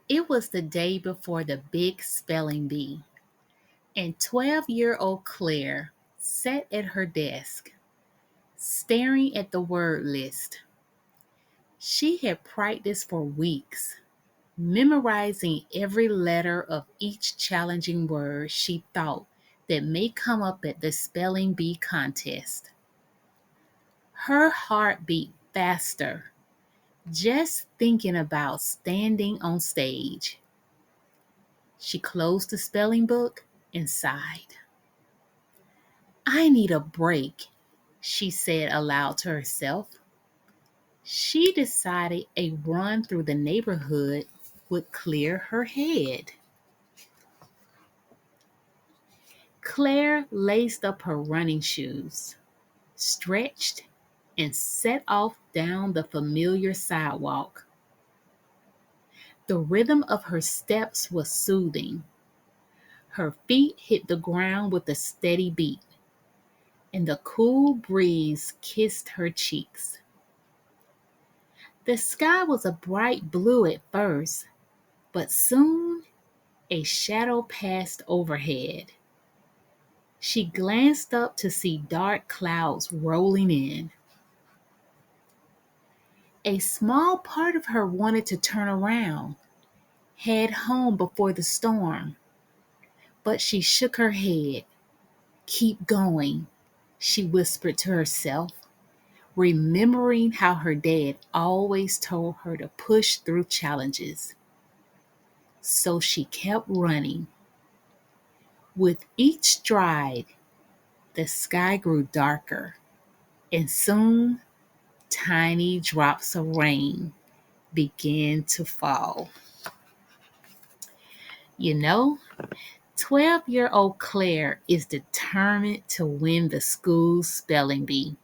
It was the day before the big spelling bee, and 12-year-old Claire sat at her desk, staring at the word list. She had practiced for weeks, memorizing every letter of each challenging word she thought that may come up at the spelling bee contest. Her heart beat faster just thinking about standing on stage. She closed the spelling book and sighed. I need a break, she said aloud to herself. She decided a run through the neighborhood would clear her head. Claire laced up her running shoes, stretched, and set off down the familiar sidewalk. The rhythm of her steps was soothing. Her feet hit the ground with a steady beat, and the cool breeze kissed her cheeks. The sky was a bright blue at first, but soon a shadow passed overhead. She glanced up to see dark clouds rolling in. A small part of her wanted to turn around, head home before the storm, but she shook her head. Keep going, she whispered to herself, remembering how her dad always told her to push through challenges. So she kept running. With each stride, the sky grew darker, and soon tiny drops of rain began to fall. You know, 12-year-old Claire is determined to win the school spelling bee.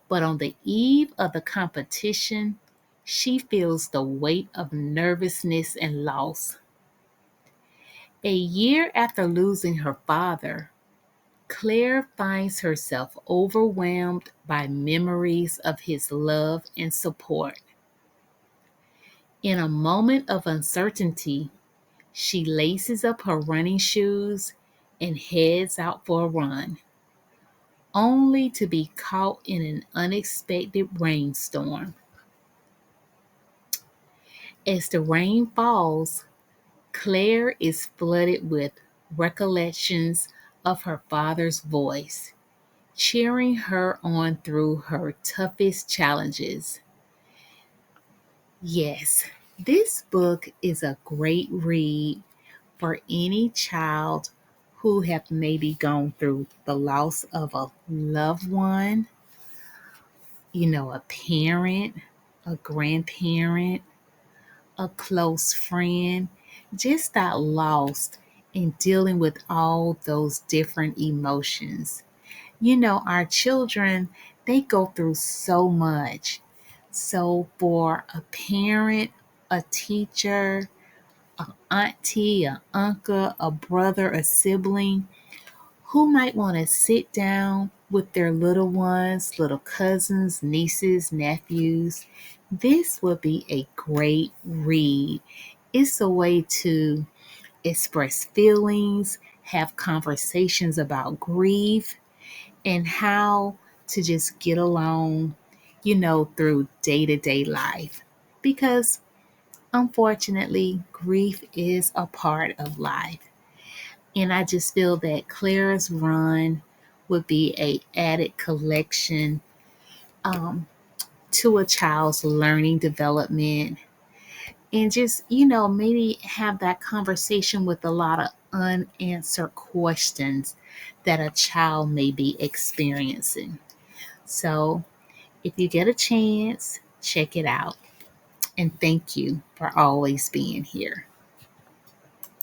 But on the eve of the competition, she feels the weight of nervousness and loss. A year after losing her father, Claire finds herself overwhelmed by memories of his love and support. In a moment of uncertainty, she laces up her running shoes and heads out for a run, only to be caught in an unexpected rainstorm. As the rain falls, Claire is flooded with recollections of her father's voice, cheering her on through her toughest challenges. Yes, this book is a great read for any child who have maybe gone through the loss of a loved one, a parent, a grandparent, a close friend, just got lost in dealing with all those different emotions. Our children, they go through so much. So for a parent, a teacher, an auntie, an uncle, a brother, a sibling, who might want to sit down with their little ones, little cousins, nieces, nephews, this would be a great read. It's a way to express feelings, have conversations about grief, and how to just get along, through day to day life. Because unfortunately, grief is a part of life. And I just feel that Claire's Run would be a added collection um, to a child's learning development, and just, maybe have that conversation with a lot of unanswered questions that a child may be experiencing. So if you get a chance, check it out. And thank you for always being here.